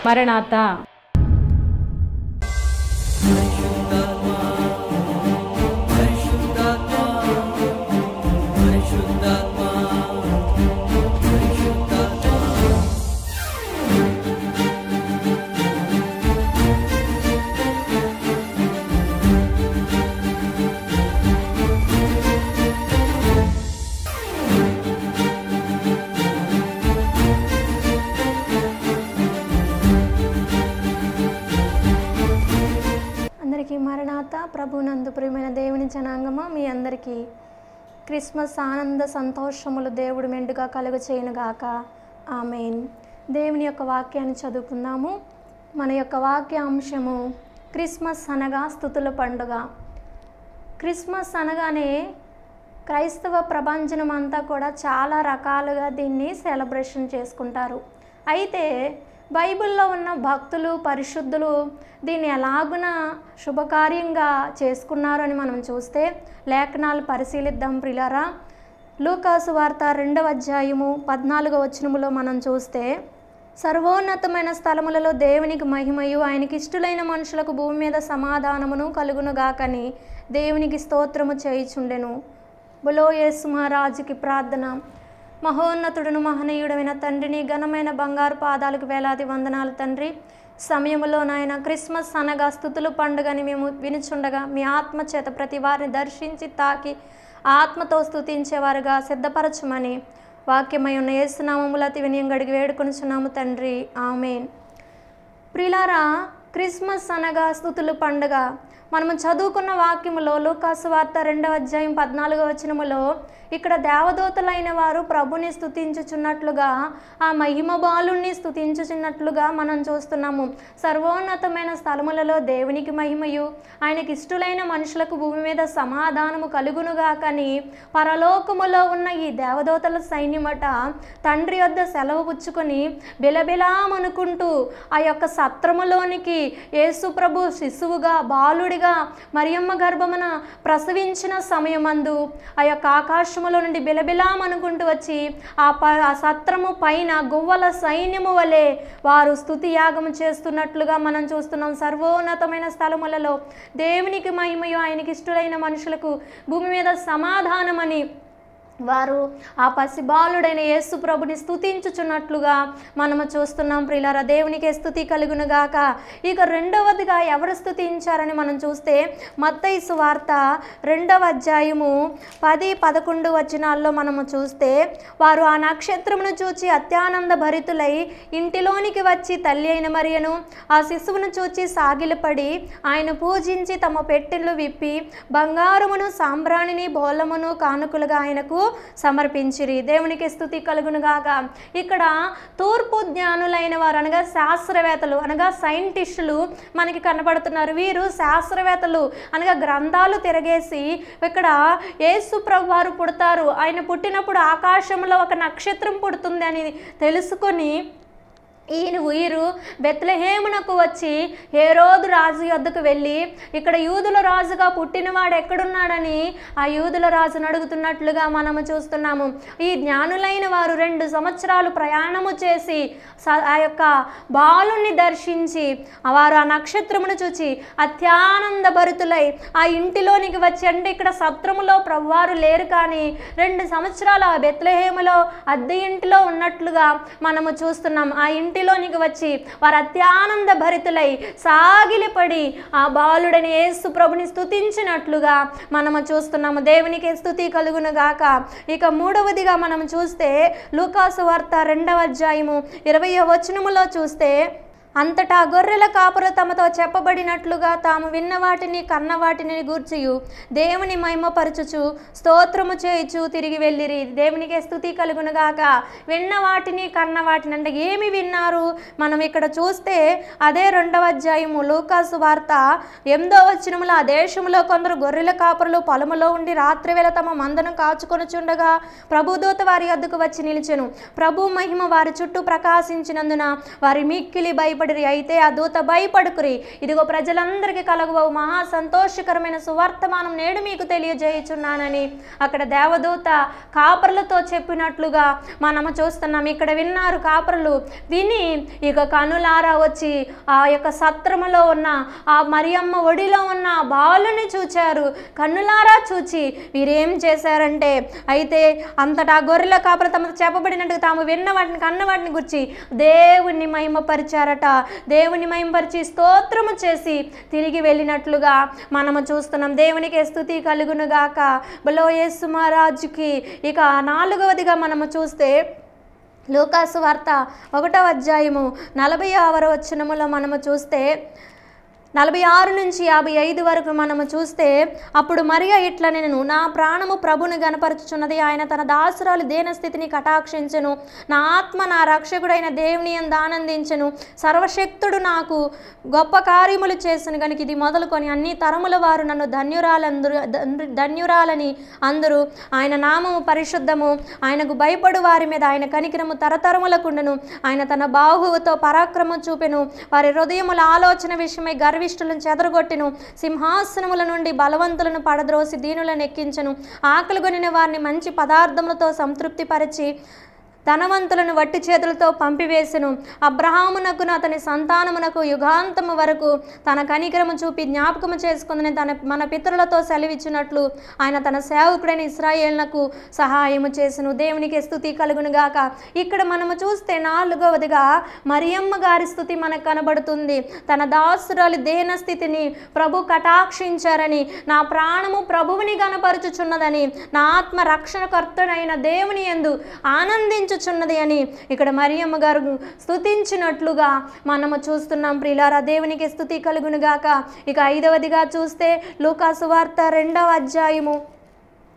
మరణాతా. మరణాత. ప్రభునందు ప్రియమైన దేవుని జనాంగమా, మీ అందరికీ క్రిస్మస్ ఆనంద సంతోషములు దేవుడు మెండుగా కలుగ చేయనుగాక. ఆమేన్. దేవుని యొక్క వాక్యాన్ని చదువుకుందాము. మన యొక్క వాక్యాంశము క్రిస్మస్ అనగా స్తుతుల పండుగ. క్రిస్మస్ అనగానే క్రైస్తవ ప్రపంచం అంతా కూడా చాలా రకాలుగా దీన్ని సెలబ్రేషన్ చేసుకుంటారు. అయితే బైబిల్లో ఉన్న భక్తులు పరిశుద్ధులు దీన్ని ఎలాగున శుభకార్యంగా చేసుకున్నారు అని మనం చూస్తే లేఖనాలు పరిశీలిద్దాం ప్రియులారా. లూకాసు వార్త 2వ అధ్యాయము 14వ వచనములో మనం చూస్తే, సర్వోన్నతమైన స్థలములలో దేవునికి మహిమయు ఆయనకి ఇష్టలైన మనుషులకు భూమి మీద సమాధానమును కలుగునుగాకని దేవునికి స్తోత్రము చేయుచుండెను. బులో యేసు మహారాజుకి ప్రార్థన. మహోన్నతుడును మహనీయుడమైన తండ్రిని, ఘనమైన బంగారు పాదాలకు వేలాది వందనాలు తండ్రి. సమయంలో నాయన క్రిస్మస్ అనగా స్తుతులు పండుగని మేము వినుచుండగా మీ ఆత్మ చేత ప్రతి వారిని దర్శించి తాకి ఆత్మతో స్తుతించేవారుగా సిద్ధపరచమని వాక్యమై ఉన్న యేసునామములో అతి వినయం గడిగి వేడుకొనుచున్నాము తండ్రి. ఆమేన్. ప్రియులారా, క్రిస్మస్ అనగా స్తుతులు పండుగ. మనము చదువుకున్న వాక్యములో లూకాసు వార్త 2వ అధ్యాయం 14వ వచనములో ఇక్కడ దేవదూతలైన వారు ప్రభుని స్తుతించుచున్నట్లుగా, ఆ మహిమ బాలుణ్ణి స్తుతించుచున్నట్లుగా మనం చూస్తున్నాము. సర్వోన్నతమైన స్థలములలో దేవునికి మహిమయు ఆయనకి ఇష్టలైన మనుషులకు భూమి మీద సమాధానము కలుగునుగాకని పరలోకములో ఉన్న ఈ దేవదూతల సైన్యమట తండ్రి వద్ద సెలవు పుచ్చుకొని బిలబిలామనుకుంటూ ఆ యొక్క సత్రములోనికి యేసు ప్రభు శిశువుగా బాలుడిగా మరియమ్మ గర్భమున ప్రసవించిన సమయమందు ఆ యొక్క ఆకాశములో నుండి బిలబిలామనుకుంటూ వచ్చి ఆ సత్రము పైన గువ్వల సైన్యము వలె వారు స్తుతి యాగము చేస్తున్నట్లుగా మనం చూస్తున్నాం. సర్వోన్నతమైన స్థలములలో దేవునికి మహిమయు ఆయనకి ఇష్టలైన మనుషులకు భూమి మీద సమాధానమని వారు ఆ పసిబాలుడైన యేసు ప్రభుని స్తుతించుచున్నట్లుగా మనము చూస్తున్నాం. ప్రియులారా, దేవునికి స్తుతి కలుగునుగాక. ఇక రెండవదిగా ఎవరు స్తుతించారని మనం చూస్తే మత్తయి సువార్త 2వ అధ్యాయము 10-11 వచనాల్లో మనము చూస్తే, వారు ఆ నక్షత్రమును చూచి అత్యానంద భరితులై ఇంటిలోనికి వచ్చి తల్లి అయిన మరియను ఆ శిశువును చూచి సాగిలపడి ఆయన పూజించి తమ పెట్టెలు విప్పి బంగారమును సాంబ్రాణిని బోళమును కానుకలుగా ఆయనకు సమర్పించిరి. దేవునికి స్తుతి కలుగునుగాక. ఇక్కడ తూర్పు జ్ఞానులైన వారు అనగా శాస్త్రవేత్తలు అనగా సైంటిస్టులు మనకి కనబడుతున్నారు. వీరు శాస్త్రవేత్తలు అనగా గ్రంథాలు తిరగేసి ఇక్కడ యేసు ప్రభు వారు పుడతారు, ఆయన పుట్టినప్పుడు ఆకాశంలో ఒక నక్షత్రం పుడుతుంది అని తెలుసుకొని వీరు బెత్లెహేమునకు వచ్చి హేరోదు రాజు యొద్దకు వెళ్ళి ఇక్కడ యూదుల రాజుగా పుట్టినవాడు ఎక్కడున్నాడని ఆ యూదుల రాజును అడుగుతున్నట్లుగా మనము చూస్తున్నాము. ఈ జ్ఞానులైన వారు 2 సంవత్సరాలు ప్రయాణము చేసి ఆ యొక్క బాలుని దర్శించి వారు ఆ నక్షత్రమును చూచి అత్యానంద భరితులై ఆ ఇంటిలోనికి వచ్చి, అంటే ఇక్కడ సత్రములో ప్రభువారు లేరు కానీ 2 సంవత్సరాలు ఆ బెత్లెహేములో అద్దె ఇంటిలో ఉన్నట్లుగా మనము చూస్తున్నాం. ఆ ఇంటిలోనికి వచ్చి వారు అత్యానంద భరితులై సాగిలిపడి ఆ బాలుడని యేసు ప్రభుని స్తుతించినట్లుగా మనము చూస్తున్నాము. దేవునికి స్తుతి కలుగునుగాక. ఇక మూడవదిగా మనం చూస్తే లూకాసు వార్త 2వ అధ్యాయము 20వ వచనములో చూస్తే, అంతటా గొర్రెల కాపురు తమతో చెప్పబడినట్లుగా తాము విన్న వాటిని కన్న వాటిని గూర్చియు దేవుని మహిమపరచుచు స్తోత్రము చేయుచు తిరిగి వెళ్ళిరి. దేవునికి స్తుతి కలుగునుగాక. విన్న వాటిని కన్న వాటిని అంటే ఏమి విన్నారు? మనం ఇక్కడ చూస్తే అదే 2వ అధ్యాయము లూకాసు వార్త 8వ వచనములో, ఆ దేశంలో కొందరు గొర్రెల కాపురులు పొలములో ఉండి రాత్రివేళ తమ మందను కాచుకొనుచుండగా ప్రభుదూత వారి యొద్దకు వచ్చి నిలిచెను. ప్రభు మహిమ వారి చుట్టూ ప్రకాశించినందున వారి మిక్కిలి భయపడి భయపడిరి, అయితే ఆ దూత భయపడుకురి. ఇదిగో ప్రజలందరికీ కలుగబోవు మహా సంతోషకరమైన సువర్తమానం నేడు మీకు తెలియజేయుచున్నానని అక్కడ దేవదూత కాపరులతో చెప్పినట్లుగా మనము చూస్తున్నాం. ఇక్కడ విన్నారు కాపరులు. విని ఇక కనులారా వచ్చి ఆ యొక్క సత్రములో ఉన్న ఆ మరియమ్మ ఒడిలో ఉన్న బాలుని చూచారు. కన్నులారా చూచి వీరేం చేశారంటే, అయితే అంతటా గొర్రెల కాపరు తమకు చెప్పబడినట్టుగా తాము విన్న వాటిని కన్న వాటిని గురించి దేవుణ్ణి మహిమపరిచారట. దేవుని మహిమపరిచి స్తోత్రము చేసి తిరిగి వెళ్ళినట్లుగా మనము చూస్తున్నాం. దేవునికి స్తుతి కలుగును గాక. బలో యేసు మహారాజుకి. ఇక 4వదిగా మనము చూస్తే లూకాసు వార్త 1వ అధ్యాయము 46వ వచనములో మనము చూస్తే 46 నుంచి 55 వరకు మనము చూస్తే, అప్పుడు మరియ ఇట్లా నేను నా ప్రాణము ప్రభుని గనపరచుచున్నది, ఆయన తన దాసురాలు దీనస్థితిని కటాక్షించెను, నా ఆత్మ నా రక్షకుడైన దేవుని యందు ఆనందించెను, సర్వశక్తుడు నాకు గొప్ప కార్యములు చేసిన కనుక ఇది మొదలుకొని అన్ని తరముల వారు నన్ను ధన్యురాలని అందరూ. ఆయన నామము పరిశుద్ధము, ఆయనకు భయపడు వారి మీద ఆయన కనికరము తరతరములకుండును. ఆయన తన బాహువుతో పరాక్రమం చూపెను, వారి హృదయముల ఆలోచన విషయమై గర్విష్ఠులను చెదరగొట్టెను, సింహాసనముల నుండి బలవంతులను పడద్రోసి దీనులను ఎక్కించెను, ఆకలిగొనిన వారిని మంచి పదార్థములతో సంతృప్తిపరిచి ధనవంతులను వట్టి చేతులతో పంపివేసెను. అబ్రహామునకును అతని సంతానమునకు యుగాంతము వరకు తన కనికరము చూపి జ్ఞాపకము చేసుకుందని మన పితరులతో సెలవిచ్చినట్లు ఆయన తన సేవకుడైన ఇశ్రాయేలునకు సహాయము చేసెను. దేవునికి స్తుతి కలుగును గాక. ఇక్కడ మనము చూస్తే 4వదిగా మరియమ్మ గారి స్థుతి మనకు కనబడుతుంది. తన దాసురాలి దేన స్థితిని ప్రభు కటాక్షించారని, నా ప్రాణము ప్రభువుని గనపరచుచున్నదని, నా ఆత్మ రక్షణకర్తడైన దేవుని యందు ఆనందించుచున్నది అని ఇక్కడ మరియమ్మ గారు స్తుతించినట్లుగా మనము చూస్తున్నాం. ప్రియులారా, దేవునికి స్తుతి కలుగును గాక. ఇక 5వదిగా చూస్తే లూకాసు వార్త 2వ అధ్యాయము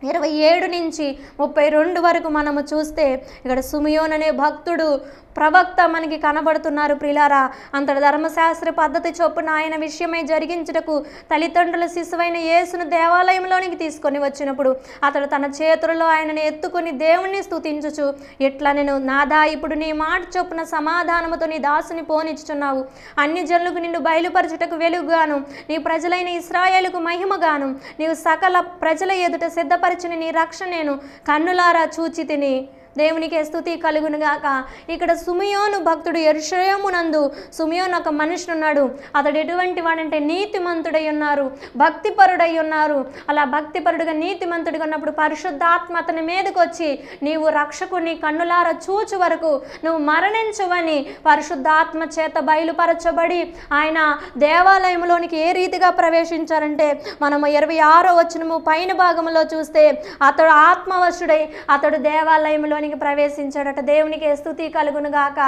27 నుంచి 32 వరకు మనము చూస్తే ఇక్కడ సుమియోన్ అనే భక్తుడు ప్రవక్త మనకి కనబడుతున్నారు. ప్రియులారా, అంతటి ధర్మశాస్త్ర పద్ధతి చొప్పున ఆయన విషయమై జరిగించుటకు తల్లిదండ్రుల శిశువైన యేసును దేవాలయంలోనికి తీసుకొని వచ్చినప్పుడు అతడు తన చేతులలో ఆయనను ఎత్తుకొని దేవుణ్ణి స్తుతించుచు ఇట్లా నేను, నాదా ఇప్పుడు నీ మాట చొప్పున సమాధానముతో నీ దాసుని పోనిచ్చుచున్నావు, అన్ని జనులకు నిన్ను బయలుపరచుటకు వెలుగుగాను, నీ ప్రజలైన ఇశ్రాయేలుకు మహిమగాను నీవు సకల ప్రజల ఎదుట సిద్ధపరిచిన నీ రక్షణ నేను కన్నులారా చూచి తిని. దేవునికి స్తుతి కలుగును గాక. ఇక్కడ సుమియోను భక్తుడు యెరూషలేమునందు సుమియోను ఒక మనుషుడు ఉన్నాడు. అతడు ఎటువంటి వాడంటే నీతిమంతుడై ఉన్నారు, భక్తిపరుడై ఉన్నారు. అలా భక్తిపరుడుగా నీతిమంతుడిగా ఉన్నప్పుడు పరిశుద్ధాత్మ అతని మీదకి వచ్చి నీవు రక్షకుని కన్నులారా చూచు వరకు నువ్వు మరణించువని పరిశుద్ధాత్మ చేత బయలుపరచబడి ఆయన దేవాలయంలోనికి ఏ రీతిగా ప్రవేశించారంటే మనము 26వ వచనము పైన భాగంలో చూస్తే అతడు ఆత్మవశుడై అతడు దేవాలయంలో ప్రవేశించాడట. దేవునికి స్తుతి కలుగును గాక.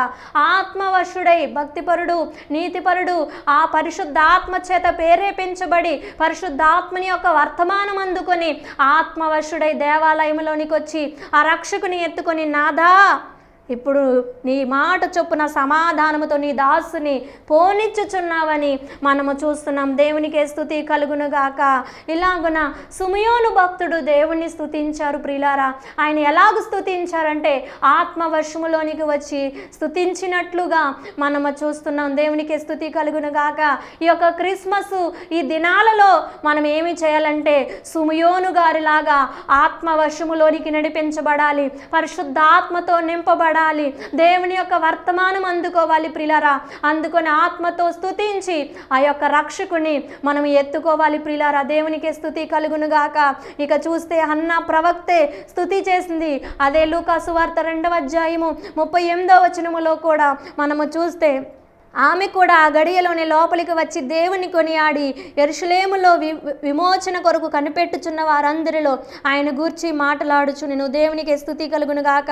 ఆత్మవశుడై భక్తిపరుడు, నీతిపరుడు, ఆ పరిశుద్ధాత్మ చేత ప్రేరేపించబడి పరిశుద్ధాత్మని యొక్క వర్తమానం అందుకొని ఆత్మవశుడై దేవాలయంలోనికి వచ్చి ఆ రక్షకుని ఎత్తుకొని, నాదా ఇప్పుడు నీ మాట చొప్పున సమాధానముతో నీ దాసుని పోనిచ్చుచున్నావని మనము చూస్తున్నాం. దేవునికి స్తుతి కలుగును గాక. ఇలాగున సుమియోను భక్తుడు దేవుణ్ణి స్తుతించారు. ప్రియులారా, ఆయన ఎలాగ స్తుతించారంటే ఆత్మవశములోనికి వచ్చి స్తుతించినట్లుగా మనము చూస్తున్నాం. దేవునికి స్తుతి కలుగును గాక. ఈ యొక్క క్రిస్మస్ ఈ దినాలలో మనం ఏమి చేయాలంటే సుమియోను గారిలాగా ఆత్మవశములోనికి నడిపించబడాలి, పరిశుద్ధాత్మతో నింపబడాలి, దేవుని యొక్క వర్తమానం అందుకోవాలి. ప్రియులారా, అందుకొని ఆత్మతో స్తుతించి ఆ యొక్క రక్షకుని మనం ఎత్తుకోవాలి. ప్రియులారా, దేవునికి స్తుతి కలుగును గాక. ఇక చూస్తే హన్నా ప్రవక్తే స్తుతి చేసింది. అదే లూకాసు వార్త 2వ అధ్యాయము 38వ వచనములో కూడా మనము చూస్తే ఆమె కూడా ఆ గడియలోనే లోపలికి వచ్చి దేవుని కొనియాడి యెరూషలేములో విమోచన కొరకు కనిపెట్టుచున్న వారందరిలో ఆయన గూర్చి మాట్లాడుచు నేను. దేవునికి స్తుతి కలుగును గాక.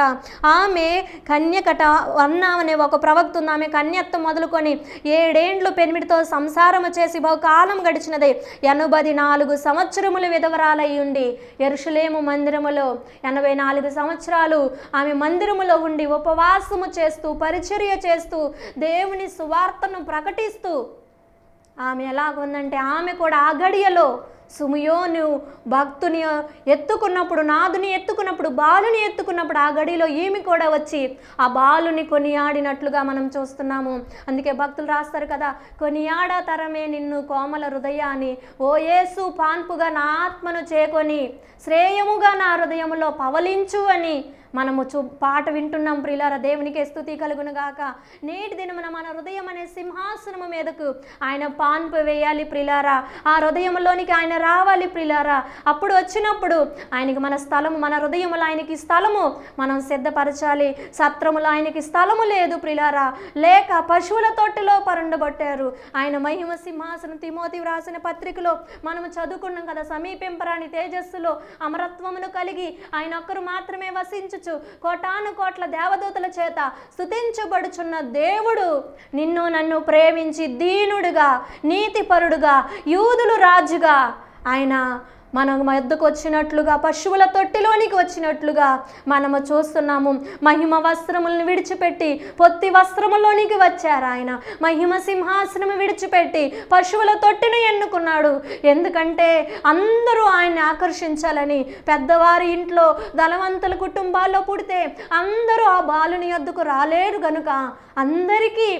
ఆమె కన్యకట అన్నా అనే ఒక ప్రవక్త ఉంది. ఆమె కన్యత్వం మొదలుకొని 7 ఏండ్లు పెనిమిటితో సంసారము చేసి బహుకాలం గడిచినదే 84 సంవత్సరములు విధవరాలై ఉండి యెరూషలేము మందిరములో 84 సంవత్సరాలు ఆమె మందిరములో ఉండి ఉపవాసము చేస్తూ పరిచర్య చేస్తూ దేవుని వార్తను ప్రకటిస్తూ ఆమె ఎలాగుందంటే ఆమె కూడా ఆ గడియలో సుమయోను భక్తుని ఎత్తుకున్నప్పుడు, నాదుని ఎత్తుకున్నప్పుడు, బాలుని ఎత్తుకున్నప్పుడు ఆ గడిలో ఈమె కూడా వచ్చి ఆ బాలుని కొనియాడినట్లుగా మనం చూస్తున్నాము. అందుకే భక్తులు రాస్తారు కదా, కొనియాడ తరమే నిన్ను కోమల హృదయాన్ని, ఓ యేసు పాన్పుగా నా ఆత్మను చేకొని శ్రేయముగా నా హృదయములో పవలించు అని మనము పాట వింటున్నాం ప్రియులారా. దేవునికే స్తుతి కలుగును గాక. నేటి దినమున మన హృదయం అనే సింహాసనము మీదకు ఆయన పాన్పు వేయాలి ప్రియులారా. ఆ హృదయంలోనికి ఆయన రావాలి ప్రియులారా. అప్పుడు వచ్చినప్పుడు ఆయనకి మన స్థలము, మన హృదయములో ఆయనకి స్థలము మనం సిద్ధపరచాలి. సత్రములో ఆయనకి స్థలము లేదు ప్రియులారా, లేక పశువుల తొట్టిలో పరుండబట్టారు. ఆయన మహిమ సింహాసనం తిమోతి వ్రాసిన పత్రికలో మనము చదువుకున్నాం కదా, సమీపింపరాని తేజస్సులో అమరత్వమును కలిగి ఆయన ఒక్కరు మాత్రమే వసించు కోటాను కోట్ల దేవదూతల చేత స్తుతించబడుచున్న దేవుడు నిన్ను నన్ను ప్రేమించి దీనుడుగా, నీతిపరుడుగా, యూదులు రాజుగా ఆయన మన మధ్యకు వచ్చినట్లుగా, పశువుల తొట్టిలోనికి వచ్చినట్లుగా మనము చూస్తున్నాము. మహిమ వస్త్రములను విడిచిపెట్టి పొత్తి వస్త్రములోనికి వచ్చారు ఆయన. మహిమ సింహాసనము విడిచిపెట్టి పశువుల తొట్టిని ఎన్నుకున్నాడు. ఎందుకంటే అందరూ ఆయన్ని ఆకర్షించాలని. పెద్దవారి ఇంట్లో ధనవంతుల కుటుంబాల్లో పుడితే అందరూ ఆ బాలుని యొద్దకు రాలేరు గనుక అందరికీ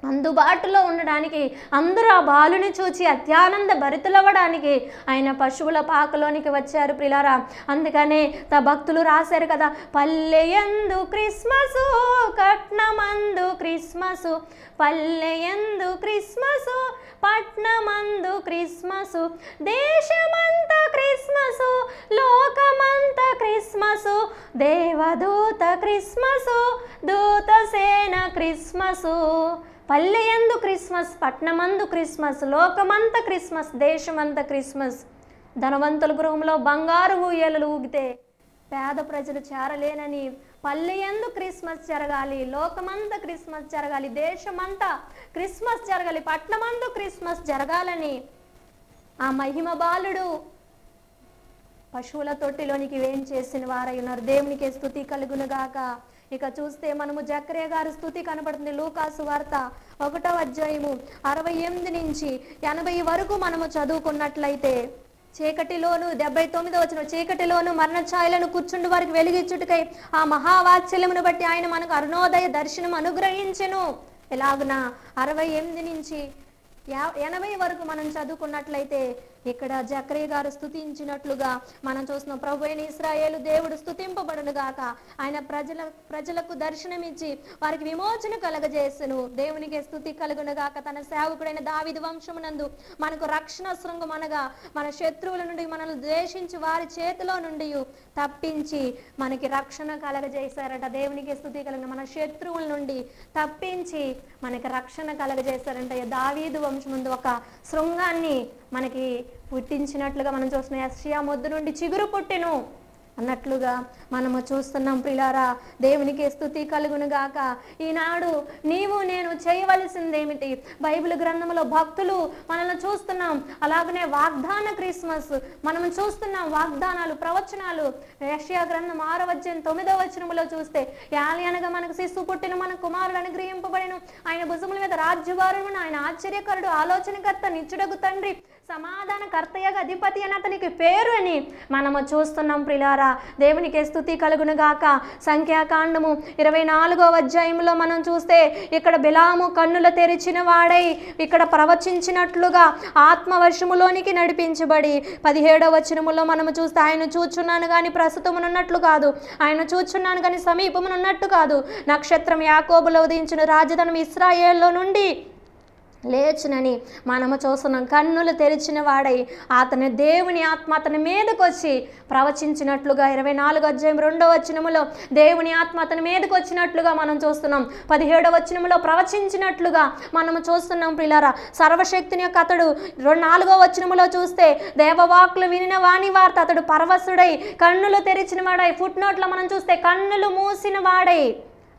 అందుబాటులో ఉండడానికి, అందరూ ఆ బాలుని చూచి అత్యానంద భరితులవ్వడానికి ఆయన పశువుల పాకలోనికి వచ్చారు ప్రియులారా. అందుకనే భక్తులు రాశారు కదా, పల్లెయందు క్రిస్మసు, కట్నమందు క్రిస్మసు, పల్లెయందు క్రిస్మసు, పట్నమందు క్రిస్మసు, దేశమంతా క్రిస్మసు, లోకమంతా క్రిస్మసు, దేవదూత క్రిస్మసు, దూతసేన క్రిస్మసు. పల్లెయందు క్రిస్మస్, పట్నమందు క్రిస్మస్, లోకమంతా క్రిస్మస్, దేశమంతా క్రిస్మస్. ధనవంతుల గృహంలో బంగారు ఊయలు ఊగితే పేద ప్రజలు చేరలేనని పల్లెయందు క్రిస్మస్ జరగాలి, లోకమంతా క్రిస్మస్ జరగాలి, దేశమంతా క్రిస్మస్ జరగాలి, పట్నమందు క్రిస్మస్ జరగాలని ఆ మహిమ బాలుడు పశువుల తొట్టిలోనికి వేం చేసిన వారై ఉన్నారు. దేవునికి స్తుతి కలుగునుగాక. ఇక చూస్తే మనము జకర్యా గారి స్తుతి కనబడుతుంది. లూకాసు వార్త 1వ అధ్యాయము 68 నుంచి 80 వరకు మనము చదువుకున్నట్లయితే, చీకటిలోను 79వ వచనం, చీకటిలోను మరణ ఛాయలను కూర్చుండి వారికి వెలిగించుటకై ఆ మహావాత్సల్యమును బట్టి ఆయన మనకు అరుణోదయ దర్శనం అనుగ్రహించెను. ఎలాగున 68 నుంచి 80 వరకు మనం చదువుకున్నట్లయితే ఇక్కడ జకర్యా గారు స్తుతించినట్లుగా మనం చూస్తున్నాం. ప్రభువైన ఇశ్రాయేలు దేవుడు స్తుతింపబడును గాక. ఆయన ప్రజలకు దర్శనమిచ్చి వారికి విమోచన కలగజేసెను. దేవునికి స్తుతి కలుగును గాక. తన సేవకుడైన దావీదు వంశమునందు మనకు రక్షణ శృంగం అనగా మన శత్రువుల నుండి, మనల్ని ద్వేషించి వారి చేతిలో నుండి తప్పించి మనకి రక్షణ కలగజేశారట. దేవునికి స్తుతి కలుగును. మన శత్రువుల నుండి తప్పించి మనకి రక్షణ కలగజేశారంట. దావీదు వంశముందు ఒక శృంగాన్ని మనకి పుట్టించినట్లుగా మనం చూస్తున్నాం. యెషయా మొద్దు నుండి చిగురు పుట్టెను అన్నట్లుగా మనము చూస్తున్నాం ప్రియులారా. దేవునికి స్తుతి కలుగును గాక. ఈనాడు నీవు నేను చేయవలసిందేమిటి? బైబిల్ గ్రంథంలో భక్తులు మనల్ని చూస్తున్నాం. అలాగనే వాగ్దాన క్రిస్మస్ మనం చూస్తున్నాం. వాగ్దానాలు, ప్రవచనాలు. యెషయా గ్రంథం 6వ అధ్యాయం 9వ వచనములో చూస్తే, యాలి అనగా మనకు శిశువు పుట్టిన, మన కుమారుడు అనుగ్రహింపబడెను, ఆయన భుజముల మీద రాజ్యభారమును, ఆయన ఆశ్చర్యకరుడు, ఆలోచనకర్త, నిత్యుడగు తండ్రి, సమాధాన కర్తయ్యగా అధిపతి అని అతనికి పేరు అని మనము చూస్తున్నాం ప్రియులారా. దేవునికి స్తుతి కలుగును గాక. సంఖ్యాకాండము 24వ అధ్యాయంలో మనం చూస్తే ఇక్కడ బిలాము కన్నుల తెరిచిన వాడై ఇక్కడ ప్రవచించినట్లుగా ఆత్మవశములోనికి నడిపించబడి 17వ వచనములో మనము చూస్తే, ఆయన చూచున్నాను కానీ ప్రస్తుతమునున్నట్లు కాదు, ఆయన చూచున్నాను కానీ సమీపమునున్నట్టు కాదు, నక్షత్రం యాకోబులో ఉదయించిన రాజధాని ఇశ్రాయేల్లో నుండి లేచునని మనము చూస్తున్నాం. కన్నులు తెరిచిన వాడై అతని దేవుని ఆత్మ అతని మీదకి వచ్చి ప్రవచించినట్లుగా 24వ అధ్యాయం 2వ వచనములో దేవుని ఆత్మ అతని మీదకి వచ్చినట్లుగా మనం చూస్తున్నాం. 17వ వచనములో ప్రవచించినట్లుగా మనము చూస్తున్నాం ప్రియులారా. సర్వశక్తిని యొక్క అతడు 4వ వచనములో చూస్తే దేవవాక్కులు వినిన వాణి వార్త అతడు పరవశుడై కన్నులు తెరిచిన వాడై, ఫుట్ నోట్లో మనం చూస్తే కన్నులు మూసిన వాడై,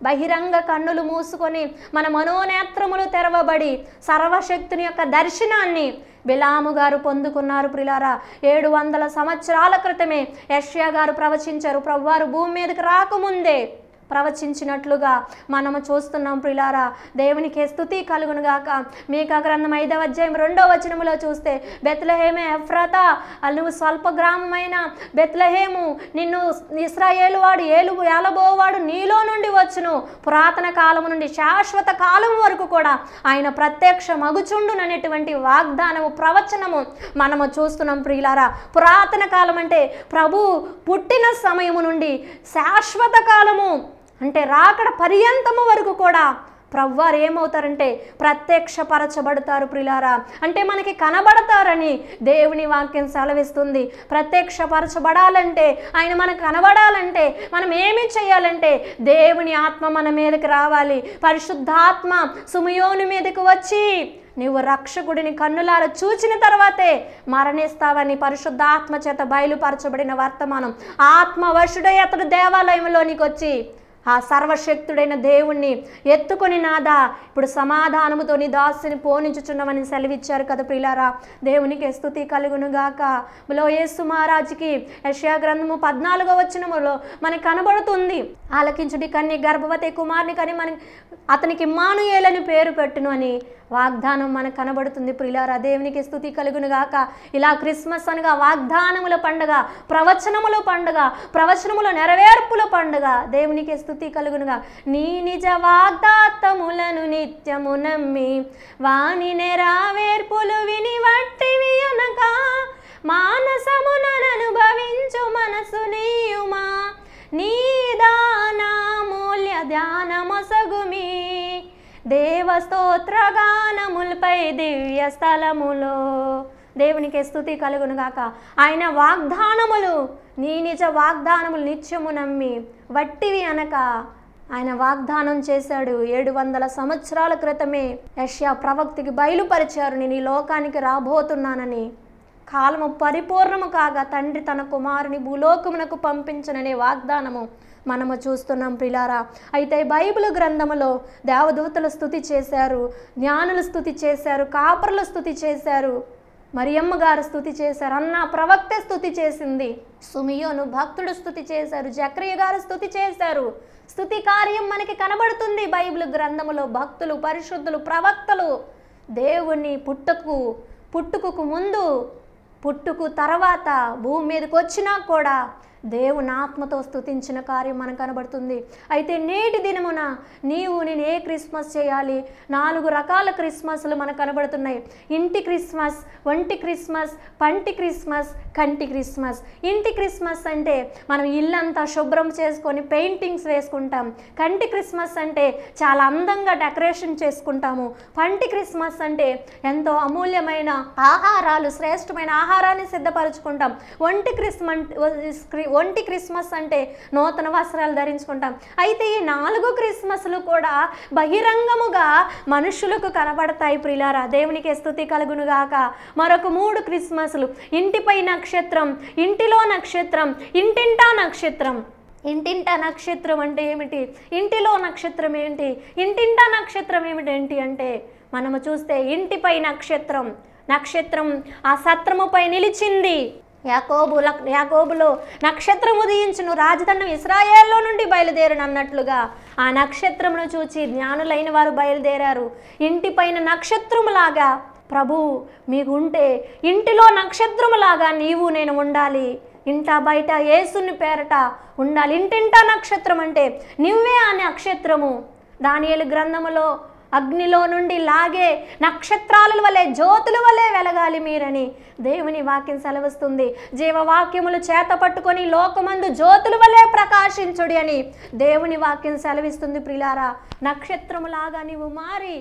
బహిరంగ కన్నులు మూసుకొని మన మనోనేత్రములు తెరవబడి సర్వశక్తుని యొక్క దర్శనాన్ని బిలాము గారు పొందుకున్నారు ప్రియులారా. 700 సంవత్సరాల క్రితమే యెషయా గారు ప్రవచించారు. ప్రభువారు భూమి మీదకి రాకముందే ప్రవచించినట్లుగా మనము చూస్తున్నాం ప్రియులారా. దేవునికి స్తుతి కలుగును గాక. మీకా గ్రంథం 5వ అధ్యాయం 2వ వచనములో చూస్తే, బెత్లెహేమే ఎఫ్రాతా, నువ్వు స్వల్ప గ్రామమైన బెత్లెహేము, నిన్ను ఇశ్రాయేలు వాడు ఏలబోవాడు నీలో నుండి వచ్చును. పురాతన కాలము నుండి శాశ్వత కాలం వరకు కూడా ఆయన ప్రత్యక్ష మగుచుండుననేటువంటి వాగ్దానము, ప్రవచనము మనము చూస్తున్నాం ప్రియులారా. పురాతన కాలం అంటే ప్రభు పుట్టిన సమయము నుండి శాశ్వత కాలము అంటే రాకడ పర్యంతము వరకు కూడా ప్రభువారు ఏమవుతారంటే ప్రత్యక్షపరచబడతారు ప్రియులారా. అంటే మనకి కనబడతారని దేవుని వాక్యం సెలవిస్తుంది. ప్రత్యక్షపరచబడాలంటే, ఆయన మనకు కనబడాలంటే మనం ఏమి చేయాలంటే దేవుని ఆత్మ మన మీదకి రావాలి. పరిశుద్ధాత్మ సుమయోని మీదకి వచ్చి నీవు రక్షకుడిని కన్నులారా చూచిన తర్వాతే మరణిస్తావని పరిశుద్ధాత్మ చేత బయలుపరచబడిన వర్తమానం. ఆత్మవశుడై అతడు దేవాలయంలోనికి వచ్చి ఆ సర్వశక్తుడైన దేవుణ్ణి ఎత్తుకొని, నాదా ఇప్పుడు సమాధానముతో నీ దాసుని పోనించుచున్నామని సెలవిచ్చారు కదా ప్రియులారా. దేవునికి స్తుతి కలుగును గాక. యేసు మహారాజుకి యెషయా గ్రంథము 14వ వచనములో మనకు కనబడుతుంది, ఆలకించుడి కన్య గర్భవతి కుమారుని కని అతనికి ఇమ్మానుయేలని పేరు పెట్టును అని వాగ్దానం మనకు కనబడుతుంది ప్రియులారా. దేవునికి స్తుతి కలుగును గాక. ఇలా క్రిస్మస్ అనగా వాగ్దానముల పండుగ, ప్రవచనముల పండుగ, ప్రవచనముల నెరవేర్పుల పండుగ. దేవునికి స్తుతి కలుగునుగా. నీ నిజ వాగ్దాత్తములను నిత్యము నమ్మి వాని నెరవేర్పులు విని వట్టివి అనక మానసమునను అనుభవించు మనసు నీయుమా నీ దానమూల్య ధ్యానమొసగుమి దేవస్తోత్రగానములపై దివ్య స్థలములో. దేవునికి స్తుతి కలుగును గాక. ఆయన వాగ్దానములు, నీ నిజ వాగ్దానములు నిత్యము నమ్మి వట్టివి అనక ఆయన వాగ్దానం చేశాడు. 700 సంవత్సరాల క్రితమే యెషయా ప్రవక్తకి బయలుపరిచారు, నేను ఈ లోకానికి రాబోతున్నానని. కాలము పరిపూర్ణము కాగా తండ్రి తన కుమారుని భూలోకమునకు పంపించననే వాగ్దానము మనము చూస్తున్నాం ప్రియులారా. అయితే బైబిల్ గ్రంథములో దేవదూతలు స్తుతి చేశారు, జ్ఞానులు స్తుతి చేశారు, కాపరులు స్తుతి చేశారు, మరియమ్మ గారు స్తుతి చేశారు, అన్న ప్రవక్త స్తుతి చేసింది, సుమియోను భక్తుడు స్తుతి చేశారు, జకరియా గారు స్తుతి చేశారు. స్తుతి కార్యం మనకి కనబడుతుంది బైబిల్ గ్రంథములో. భక్తులు, పరిశుద్ధులు, ప్రవక్తలు దేవుని పుట్టుకు ముందు, పుట్టుకు తర్వాత, భూమి మీదకి వచ్చినా కూడా దేవుని ఆత్మతో స్తుతించిన కార్యం మనకు కనబడుతుంది. అయితే నేటి దినమున నేను ఏ క్రిస్మస్ చేయాలి? 4 రకాల క్రిస్మస్లు మనకు కనబడుతున్నాయి. ఇంటి క్రిస్మస్, ఒంటి క్రిస్మస్, పంటి క్రిస్మస్, కంటి క్రిస్మస్. ఇంటి క్రిస్మస్ అంటే మనం ఇల్లంతా శుభ్రం చేసుకొని పెయింటింగ్స్ వేసుకుంటాం. కంటి క్రిస్మస్ అంటే చాలా అందంగా డెకరేషన్ చేసుకుంటాము. పంటి క్రిస్మస్ అంటే ఎంతో అమూల్యమైన ఆహారాలు, శ్రేష్టమైన ఆహారాన్ని సిద్ధపరచుకుంటాం. ఒంటి క్రిస్మస్ అంటే నూతన వస్త్రాలు ధరించుకుంటాం. అయితే ఈ 4 క్రిస్మస్లు కూడా బహిరంగముగా మనుషులకు కనబడతాయి ప్రియులారా. దేవునికి స్తుతి కలుగునుగాక. మరొక 3 క్రిస్మస్లు, ఇంటిపై నక్షత్రం, ఇంటిలో నక్షత్రం, ఇంటింటా నక్షత్రం. ఇంటింటా నక్షత్రం అంటే ఏమిటి? ఇంటిలో నక్షత్రం ఏంటి? ఇంటింటా నక్షత్రం ఏమిటి అంటే మనము చూస్తే ఇంటిపై నక్షత్రం ఆ సత్రముపై నిలిచింది. యాకోబులో నక్షత్రం ఉదయించును, రాజదండం ఇశ్రాయేల్లో నుండి బయలుదేరును అన్నట్లుగా ఆ నక్షత్రమును చూచి జ్ఞానులైన వారు బయలుదేరారు. ఇంటిపైన నక్షత్రములాగా ప్రభు మీకు ఉంటే, ఇంటిలో నక్షత్రములాగా నీవు నేను ఉండాలి. ఇంట బయట యేసుని పేరట ఉండాలి. ఇంటింటా నక్షత్రం అంటే నువ్వే ఆ నక్షత్రము. దానియేలు గ్రంథములో అగ్నిలో నుండి లాగే నక్షత్రాల వలె, జ్యోతుల వలె వెలగాలి మీరని దేవుని వాక్యం సెలవిస్తుంది. జీవవాక్యములు చేత పట్టుకొని లోకమందు జ్యోతుల వలె ప్రకాశించుడి అని దేవుని వాక్యం సెలవిస్తుంది ప్రియులారా. నక్షత్రములాగా నీవు మారి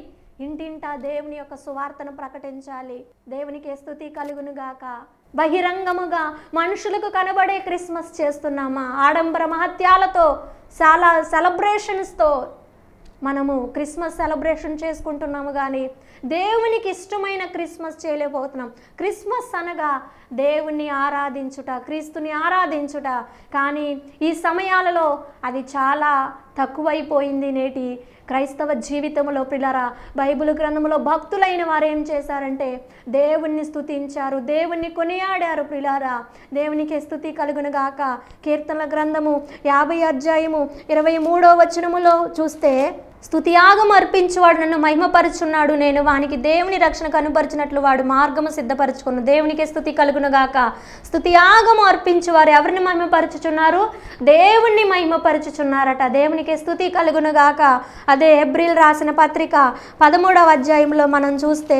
ఇంటింటా దేవుని యొక్క సువార్తను ప్రకటించాలి. దేవునికి స్తుతి కలుగునుగాక. బహిరంగముగా మనుషులకు కనబడే క్రిస్మస్ చేస్తున్నామా? ఆడంబర మహత్యాలతో, చాలా సెలబ్రేషన్స్తో మనము క్రిస్మస్ సెలబ్రేషన్ చేసుకుంటున్నాము, కానీ దేవునికి ఇష్టమైన క్రిస్మస్ చేయలేకపోతున్నాం. క్రిస్మస్ అనగా దేవుణ్ణి ఆరాధించుట, క్రీస్తుని ఆరాధించుట. కానీ ఈ సమయాలలో అది చాలా తక్కువైపోయింది నేటి క్రైస్తవ జీవితంలో ప్రియులారా బైబిల్ గ్రంథంలో భక్తులైన వారు ఏం చేశారంటే దేవుణ్ణి స్తుతించారు, దేవుణ్ణి కొనియాడారు ప్రియులారా. దేవునికి స్తుతి కలుగును గాక. కీర్తనల గ్రంథము 50 అధ్యాయము 23వ వచనములో చూస్తే, స్తుతియాగం అర్పించువాడు నన్ను మహిమపరుచున్నాడు, నేను వానికి దేవుని రక్షణ కనుపరిచినట్లు వాడు మార్గము సిద్ధపరచుకును. దేవునికి స్తుతి కలుగును గాక. స్తుతియాగము అర్పించువారు ఎవరిని మహిమపరచుచున్నారు? దేవుణ్ణి మహిమపరచుచున్నారట. దేవునికి స్తుతి కలుగును గాక. అదే హెబ్రీయులు రాసిన పత్రిక 13వ అధ్యాయంలో మనం చూస్తే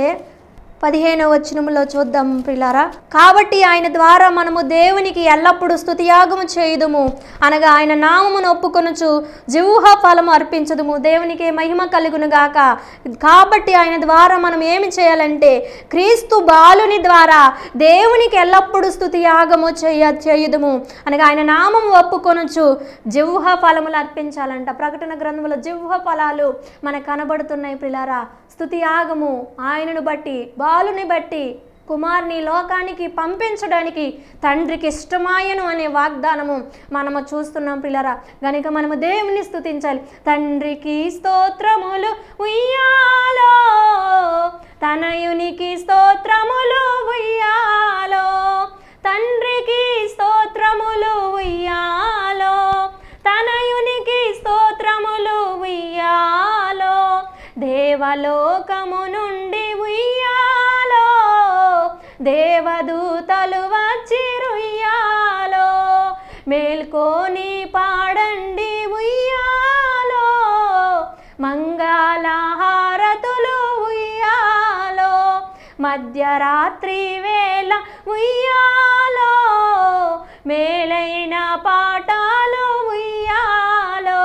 15వ వచనములో చూద్దాం ప్రియులారా. కాబట్టి ఆయన ద్వారా మనము దేవునికి ఎల్లప్పుడూ స్తుతియాగము చేయుదుము, అనగా ఆయన నామమును ఒప్పుకొనుచు జిహ్వ ఫలము అర్పించుదుము. దేవునికి మహిమ కలుగును గాక. కాబట్టి ఆయన ద్వారా మనం ఏమి చేయాలంటే క్రీస్తు బాలుని ద్వారా దేవునికి ఎల్లప్పుడూ స్తుతియాగము చేయుదుము, అనగా ఆయన నామము ఒప్పుకొనుచు జిహ్వ ఫలములు అర్పించాలంట. ప్రకటన గ్రంథంలో జిహ్వ ఫలాలు మనకు కనబడుతున్నాయి ప్రియులారా. స్తుతియాగము ఆయనను బట్టి, బాలుని బట్టి కుమార్ని లోకానికి పంపించడానికి తండ్రికి ఇష్టమాయను అనే వాగ్దానము మనము చూస్తున్నాం ప్రియులారా. గనుక మనము దేవుని స్తుతించాలి. తండ్రికి స్తోత్రములు ఉయ్యాలో, తనయునికి స్తోత్రములు ఉయ్యాలో, తండ్రికి స్తోత్రములు ఉయ్యాలో, తనయునికి స్తోత్రములు ఉయ్యాలో, దేవలోకము నుండి ఉయ్యాలో, దేవదూతలు వచ్చి ఉయ్యాలో, మేల్కొని పాడండి ఉయ్యాలో, మంగళహారతులు ఉయ్యాలో, మధ్యరాత్రి వేళ ఉయ్యాలో, మేలైన పాఠాలు ఉయ్యాలో.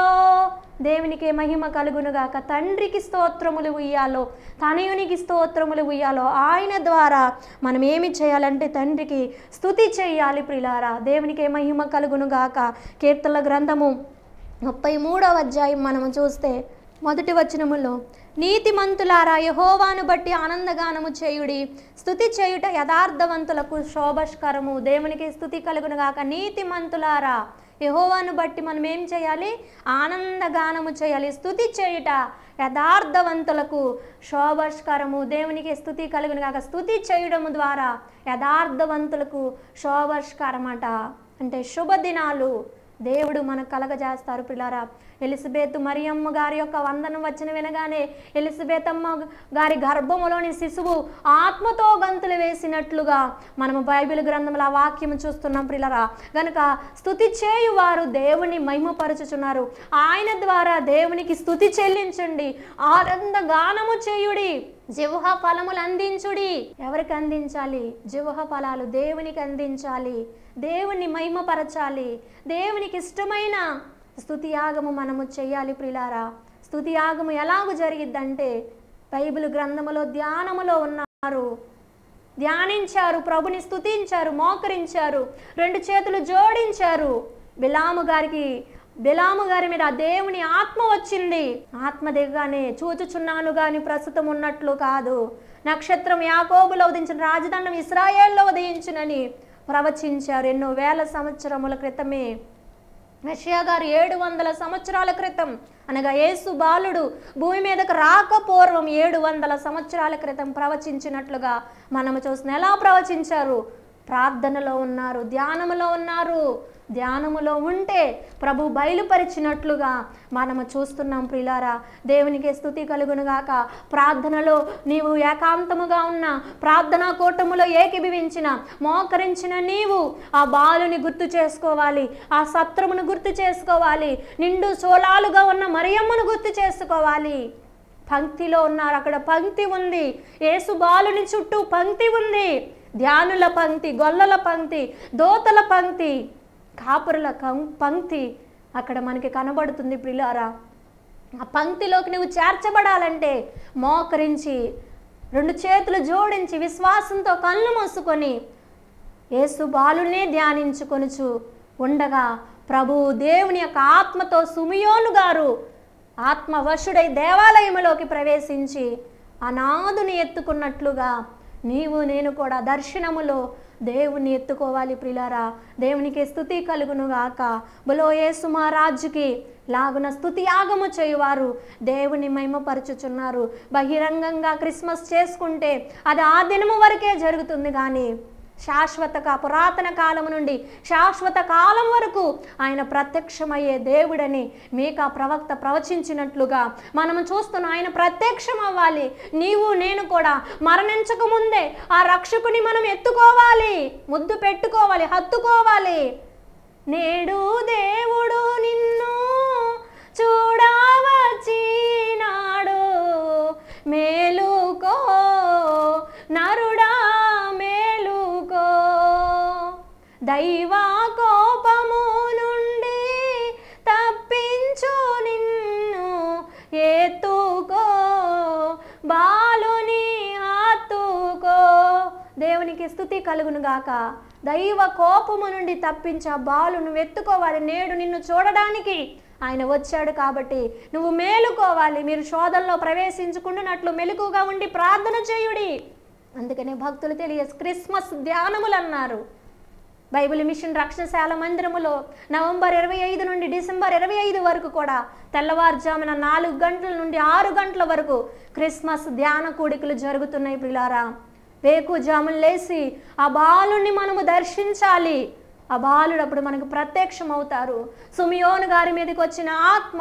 దేవునికి మహిమ కలుగునుగాక. తండ్రికి స్తోత్రములు ఉయ్యాలో, తనయునికి స్తోత్రములు ఉయ్యాలో. ఆయన ద్వారా మనం ఏమి చేయాలంటే తండ్రికి స్తుతి చేయాలి ప్రియులారా. దేవునికి మహిమ కలుగునుగాక. కీర్తనల గ్రంథము 33వ అధ్యాయం మనము చూస్తే 1వ వచనములో, నీతిమంతులారా యెహోవాను బట్టి ఆనందగానము చేయుడి, స్తుతి చేయుట యథార్థవంతులకు శోభస్కరము. దేవునికి స్తుతి కలుగునుగాక. నీతిమంతులారా యెహోవాను బట్టి మనం ఏం చేయాలి? ఆనందగానము చేయాలి. స్తుతి చేయుట యథార్థవంతులకు శోభస్కరము. దేవునికి స్తుతి కలుగును కాక. స్తుతి చేయడము ద్వారా యథార్థవంతులకు శోభస్కరమట. అంటే శుభదినాలు దేవుడు మనకు కలగజేస్తారు పిల్లారా. ఎలిజబెత్ మరియమ్మ గారి యొక్క వందనం వచ్చిన వినగానే ఎలిజబెత్ అమ్మ గారి గర్భములోని శిశువు ఆత్మతో గంతులు వేసినట్లుగా మనము బైబిల్ గ్రంథంలో ఆ వాక్యం చూస్తున్నాం పిల్లరా. గనుక స్తుతి చేయువారు దేవుని మహిమపరచుచున్నారు. ఆయన ద్వారా దేవునికి స్తుతి చెల్లించండి, ఆనంద గానము చేయుడి, జిహ్వ ఫలములు అందించుడి. ఎవరికి అందించాలి? జిహ్వ ఫలాలు దేవునికి అందించాలి, దేవుని మహిమపరచాలి. దేవునికి ఇష్టమైన స్తుతి యాగము మనము చేయాలి ప్రియులారా. స్తుతి యాగము ఎలాగూ జరిగిద్దంటే బైబిల్ గ్రంథములో ధ్యానములో ఉన్నారు, ధ్యానించారు, ప్రభుని స్తుతించారు, మోకరించారు, రెండు చేతులు జోడించారు. బిలాము గారి మీద దేవుని ఆత్మ వచ్చింది. ఆత్మ దిగగానే చూచుచున్నాను గాని ప్రస్తుతం ఉన్నట్లు కాదు, నక్షత్రం యాకోబులో ఉదయించిన, రాజదండం ఇశ్రాయేల్లో ఉదయించునని ప్రవచించారు. ఎన్నో వేల సంవత్సరముల క్రితమే మెషియా గారు 700 సంవత్సరాల క్రితం, అనగా యేసు బాలుడు భూమి మీదకు రాకపూర్వం 700 సంవత్సరాల క్రితం ప్రవచించినట్లుగా మనము చూస్తున్నాం. ఎలా ప్రవచించారు? ప్రార్థనలో ఉన్నారు, ధ్యానములో ఉన్నారు. ధ్యానములో ఉంటే ప్రభు బయలుపరిచినట్లుగా మనము చూస్తున్నాం ప్రియులారా. దేవునికి స్తుతి కలుగునుగాక. ప్రార్థనలో నీవు ఏకాంతముగా ఉన్న, ప్రార్థనా కూటములో ఏకీభవించిన, మోకరించిన నీవు ఆ బాలుని గుర్తు చేసుకోవాలి, ఆ సత్రమును గుర్తు చేసుకోవాలి, నిండు సోలాలుగా ఉన్న మరియమ్మను గుర్తు చేసుకోవాలి. పంక్తిలో ఉన్నారు, అక్కడ పంక్తి ఉంది, యేసు బాలుని చుట్టూ పంక్తి ఉంది. ధ్యానుల పంక్తి, గొల్లల పంక్తి, దోతల పంక్తి, కాపురుల పంక్తి అక్కడ మనకి కనబడుతుంది ప్రియులారా. ఆ పంక్తిలోకి నువ్వు చేర్చబడాలంటే మోకరించి, రెండు చేతులు జోడించి, విశ్వాసంతో కళ్ళు మూసుకొని యేసు బాలునే ధ్యానించుకొనుచు ఉండగా ప్రభు దేవుని యొక్క ఆత్మతో సుమియోను గారు ఆత్మవశుడై దేవాలయములోకి ప్రవేశించి అనాథుని ఎత్తుకున్నట్లుగా నీవు నేను కూడా దర్శనములో దేవుని ఎత్తుకోవాలి ప్రియులారా. దేవునికి స్తుతి కలుగునుగాక. బలో యేసు మహారాజుకి లాగున స్తుతి యాగము చేయువారు దేవుని మహిమపరచుచున్నారు. బహిరంగంగా క్రిస్మస్ చేసుకుంటే అది ఆ దినము వరకే జరుగుతుంది, కానీ శాశ్వతగా పురాతన కాలం నుండి శాశ్వత కాలం వరకు ఆయన ప్రత్యక్షమయ్యే దేవుడని మీకా ప్రవక్త ప్రవచించినట్లుగా మనము చూస్తున్న ఆయన ప్రత్యక్షం అవ్వాలి. నీవు నేను కూడా మరణించక ముందే ఆ రక్షకుని మనం ఎత్తుకోవాలి, ముద్దు పెట్టుకోవాలి, హత్తుకోవాలి. నేడు దేవుడు నిన్ను చూడవచ్చినాడు, మేలుకో నరుడా మేలుకో, దైవ కోపము నుండి తప్పించు నిన్ను ఎత్తుకో, బాలుని హత్తుకో. దేవునికి స్తుతి కలుగును గాక. దైవ కోపము నుండి తప్పించ బాలును ఎత్తుకోవాలి. నేడు నిన్ను చూడడానికి ఆయన వచ్చాడు కాబట్టి నువ్వు మేలుకోవాలి. మీరు శోధనలో ప్రవేశించుకుంటున్నట్లు మెలకుగా ఉండి ప్రార్థన చేయుడి. అందుకనే భక్తులు క్రిస్మస్ ధ్యానములు అన్నారు. బైబిల్ మిషన్ రక్షణశాల మందిరములో నవంబర్ 25 నుండి డిసెంబర్ 25 వరకు కూడా తెల్లవారుజామున 4 గంటల నుండి 6 గంటల వరకు క్రిస్మస్ ధ్యాన కూడికలు జరుగుతున్నాయి. ప్రియులారా, వేకుజామున లేసి ఆ బాలుని మనము దర్శించాలి. ఆ బాలుడు అప్పుడు మనకు ప్రత్యక్షం అవుతారు. సుమియోను గారి మీదకి వచ్చిన ఆత్మ,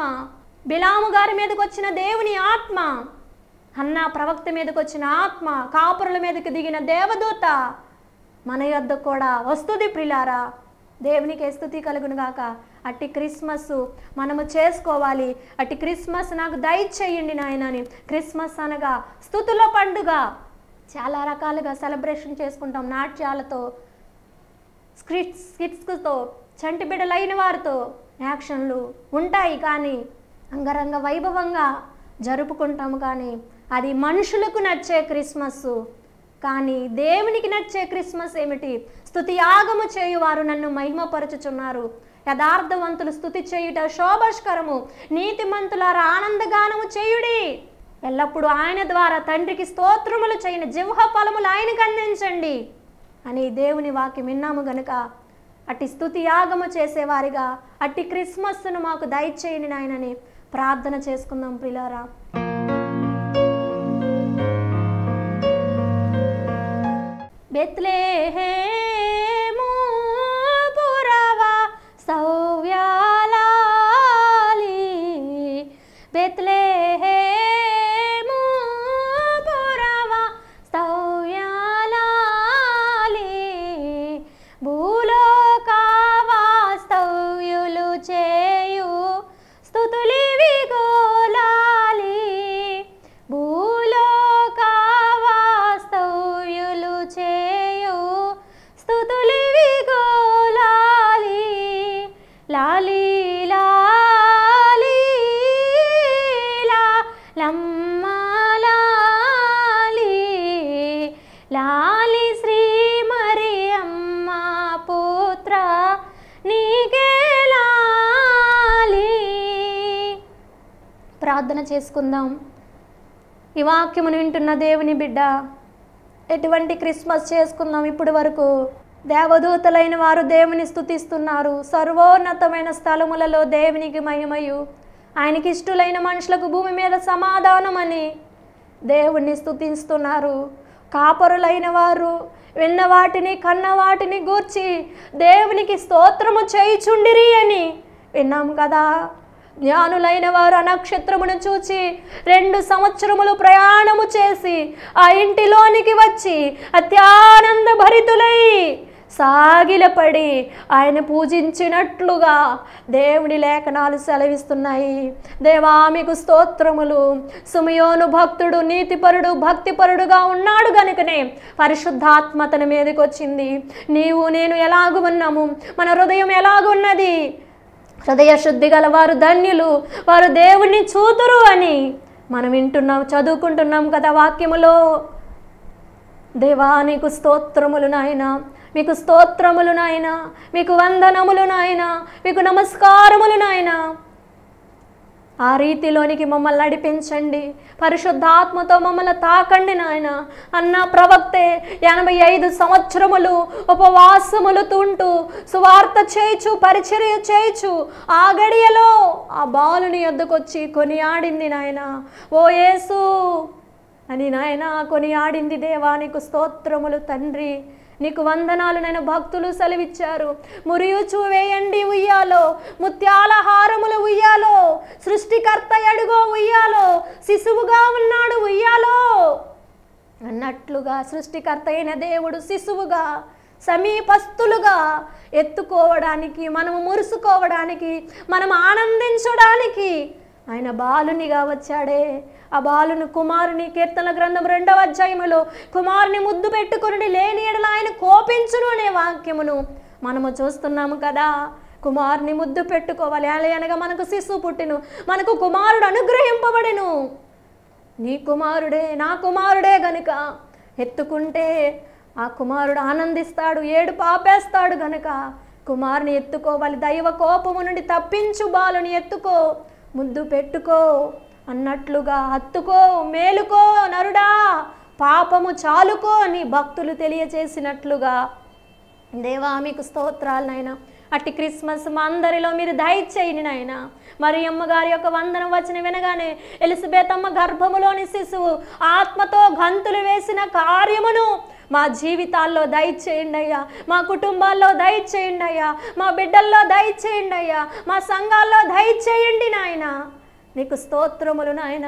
బిలాము గారి మీదకి వచ్చిన దేవుని ఆత్మ, హన్నా ప్రవక్త మీదకి వచ్చిన ఆత్మ, కాపురుల మీదకి దిగిన దేవదూత మన యొద్ద కూడా వస్తుంది. ప్రియులారా, దేవునికి స్తుతి కలుగును గాక. అట్టి క్రిస్మస్ మనము చేసుకోవాలి. అట్టి క్రిస్మస్ నాకు దయచేయండి నాయనని. క్రిస్మస్ అనగా స్తుతుల పండుగ. చాలా రకాలుగా సెలబ్రేషన్ చేసుకుంటాం. నాట్యాలతో, స్కిట్స్తో, చంటి బిడ్డలైన వారితో యాక్షన్లు ఉంటాయి, కానీ అంగరంగ వైభవంగా జరుపుకుంటాము. కానీ అది మనుషులకు నచ్చే క్రిస్మస్. కానీ దేవునికి నచ్చే క్రిస్మస్ ఏమిటి? స్తుతి యాగము చేయువారు నన్ను మహిమపరచుచున్నారు. యథార్థవంతులు స్తుతి చేయుట శోభస్కరము, నీతిమంతులారా ఆనందగానము చేయుడి. ఎల్లప్పుడూ ఆయన ద్వారా తండ్రికి స్తోత్రములు చేయని జిహ్వ ఫలములు ఆయనకు అందించండి అని దేవుని వాక్యం విన్నాము గనుక అట్టి స్తుతి యాగము చేసేవారిగా అట్టి క్రిస్మస్ను మాకు దయచేయండి నాయనని ప్రార్థన చేసుకుందాం. ప్రియులారా, బెత్లెహేము పురవా సౌవ్యాలాలి, బెత్లెహేము పురవా సౌవ్యాలాలి, భూలోక వాస్తవ్యులు చేయు స్తుతులివి గోలాలి, భూలోక వాస్తవ్యులు చేయు స్తుతులివి గోలాలి, లాలి లాలి లమ్మ లాలి, లాలి శ్రీ మరియమ్మ పుత్ర నీకే లాలి. ప్రార్థన చేసుకుందాం. ఈ వాక్యమును వింటున్న దేవుని బిడ్డ, ఎటువంటి క్రిస్మస్ చేసుకుందాం? ఇప్పటి వరకు దేవదూతలైన వారు దేవుని స్తుతిస్తున్నారు. సర్వోన్నతమైన స్థలములలో దేవునికి మహిమయు, ఆయనకి ఇష్టలైన మనుషులకు భూమి మీద సమాధానమని దేవుణ్ణి స్తుతిస్తున్నారు. కాపరులైన వారు విన్న వాటిని కన్న వాటిని గూర్చి దేవునికి స్తోత్రము చేయుచుండిరి అని విన్నాం కదా. జ్ఞానులైన వారు ఆ నక్షత్రమును చూచి 2 సంవత్సరములు ప్రయాణము చేసి ఆ ఇంటిలోనికి వచ్చి అత్యానంద భరితులై సాగిలపడి ఆయన పూజించినట్లుగా దేవుని లేఖనాలు సెలవిస్తున్నాయి. దేవా మీకు స్తోత్రములు. సుమియోను భక్తుడు నీతిపరుడు భక్తిపరుడుగా ఉన్నాడు గనుకనే పరిశుద్ధాత్మ తన మీదకి వచ్చింది. నీవు నేను ఎలాగూ ఉన్నాము, మన హృదయం ఎలాగున్నది? హృదయ శుద్ధి గల వారు ధన్యులు, వారు దేవుణ్ణి చూతురు అని మనం వింటున్నాం, చదువుకుంటున్నాం కదా వాక్యములో. దేవా నీకు స్తోత్రములు నాయన, మీకు స్తోత్రములు నాయన, మీకు వందనములు నాయన, మీకు నమస్కారములు నాయన. ఆ రీతిలోనికి మమ్మల్ని నడిపించండి. పరిశుద్ధాత్మతో మమ్మల్ని తాకండి నాయన. అన్న ప్రవక్తే 85 సంవత్సరములు ఉపవాసములు తుంటూ సువార్త చేయుచు పరిచర్య చేయుచు ఆ గడియలో ఆ బాలుని యొద్దకొచ్చి కొనియాడింది నాయన. ఓ యేసు అని నాయన కొనియాడింది. దేవా నీకు స్తోత్రములు తండ్రి, నీకు వందనాలు. నేను భక్తులు సెలవిచ్చారు, మురియుచు వేయండి ఉయ్యాలో, ముత్యాల హారములు ఉయ్యాలో, సృష్టికర్త అడుగో ఉయ్యాలో, శిశువుగా ఉన్నాడు ఉయ్యాలో అన్నట్లుగా సృష్టికర్త అయిన దేవుడు శిశువుగా సమీపస్తులుగా ఎత్తుకోవడానికి, మనము మురుసుకోవడానికి, మనం ఆనందించడానికి ఆయన బాలునిగా వచ్చాడే. ఆ బాలుని కుమారుని కీర్తనల గ్రంథం 2వ అధ్యాయములో కుమారుని ముద్దు పెట్టుకుని లేని ఎడల ఆయన కోపించును అనే వాక్యమును మనము చూస్తున్నాము కదా. కుమారుని ముద్దు పెట్టుకోవాలి అనగా మనకు శిశువు పుట్టిను, మనకు కుమారుడు అనుగ్రహింపబడెను. నీ కుమారుడే నా కుమారుడే గనుక ఎత్తుకుంటే ఆ కుమారుడు ఆనందిస్తాడు, ఏడుపు ఆపేస్తాడు గనుక కుమారుని ఎత్తుకోవాలి. దైవ కోపము నుండి తప్పించు బాలుని ఎత్తుకో, ముద్దు పెట్టుకో అన్నట్లుగా హత్తుకో, మేలుకో నరుడా, పాపము చాలుకో అని భక్తులు తెలియచేసినట్లుగా దేవా మీకు స్తోత్రాలు నాయన. అట్టి క్రిస్మస్ మా అందరిలో మీరు దయచేయండి నాయన. మరియమ్మ గారి యొక్క వందనం వచనం వినగానే ఎలిజబెత్ అమ్మ గర్భములోని శిశువు ఆత్మతో గంతులు వేసిన కార్యమును మా జీవితాల్లో దయచేయండి అయ్యా, మా కుటుంబాల్లో దయచేయండి అయ్యా, మా బిడ్డల్లో దయచేయండి అయ్యా, మా సంఘాల్లో దయచేయండి నాయన. నీకు స్తోత్రములు నాయన.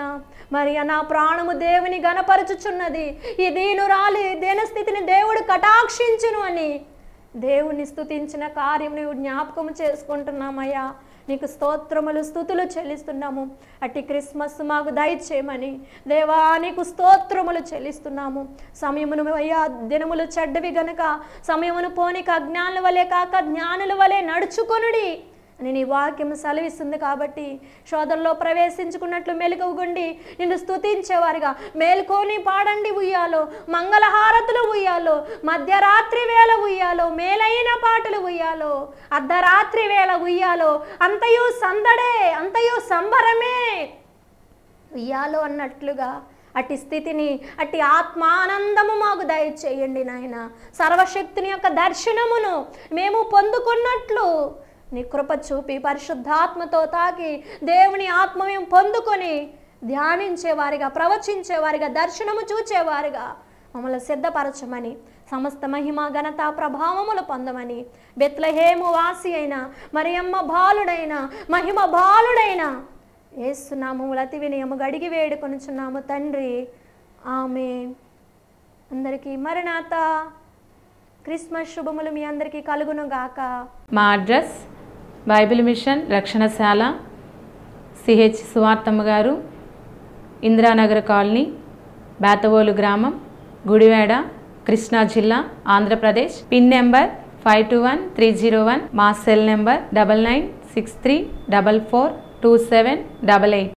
మరి నా ప్రాణము దేవుని గణపరచుచున్నది, ఈ దీనురాలి దీనస్థితిని దేవుడు కటాక్షించును అని దేవుని స్తుతించిన కార్యం నువ్వు జ్ఞాపకం చేసుకుంటున్నామయ్యా. నీకు స్తోత్రములు స్తుతులు చెల్లిస్తున్నాము. అట్టి క్రిస్మస్ మాకు దయచేయమని దేవా నీకు స్తోత్రములు చెల్లిస్తున్నాము. సమయమును అయ్యా దినములు చెడ్డవి గనుక సమయమును పోనిక అజ్ఞానుల వలె కాక జ్ఞానుల వలె నడుచుకొనుడి అని నీ వాక్యం సెలవిస్తుంది. కాబట్టి శోధనలో ప్రవేశించుకున్నట్లు మెలకువగుండి నిన్ను స్తుతించేవారిగా మేల్కొని పాడండి ఉయ్యాలో, మంగళహారతులు ఉయ్యాలో, మధ్యరాత్రి వేళ ఉయ్యాలో, మేలైన పాటలు ఉయ్యాలో, అర్ధరాత్రి వేళ ఉయ్యాలో, అంతయు సందడే అంతయు సంబరమే ఉయ్యాలో అన్నట్లుగా అట్టి స్థితిని, అట్టి ఆత్మానందము మాకు దయచేయండి నాయన. సర్వశక్తిని యొక్క దర్శనమును మేము పొందుకున్నట్లు నీ కృప చూపి పరిశుద్ధాత్మతో తాకి దేవుని ఆత్మ మేము పొందుకొని ధ్యానించేవారిగా, ప్రవచించేవారిగా, దర్శనము చూచేవారిగా మమ్మల్ని సిద్ధపరచమని, సమస్త మహిమ ఘనత ప్రభావములు పొందమని బెత్లెహేము వాసి అయిన మరియమ్మ బాలుడైన మహిమ బాలుడైన యేసు నామములో అతి వినయముగా అడిగి వేడుకొనుచున్నాము తండ్రి, ఆమేన్. అందరికీ మరణాత క్రిస్మస్ శుభములు మీ అందరికీ కలుగును గాక. మా అడ్రస్ బైబిల్ మిషన్ రక్షణశాల, సిహెచ్ సువార్తమ్మ గారు, ఇందిరానగర్ కాలనీ, బేతవోలు గ్రామం, గుడివాడ, కృష్ణా జిల్లా, ఆంధ్రప్రదేశ్. Pin number 521301. మా సెల్ నెంబర్ 9963442788.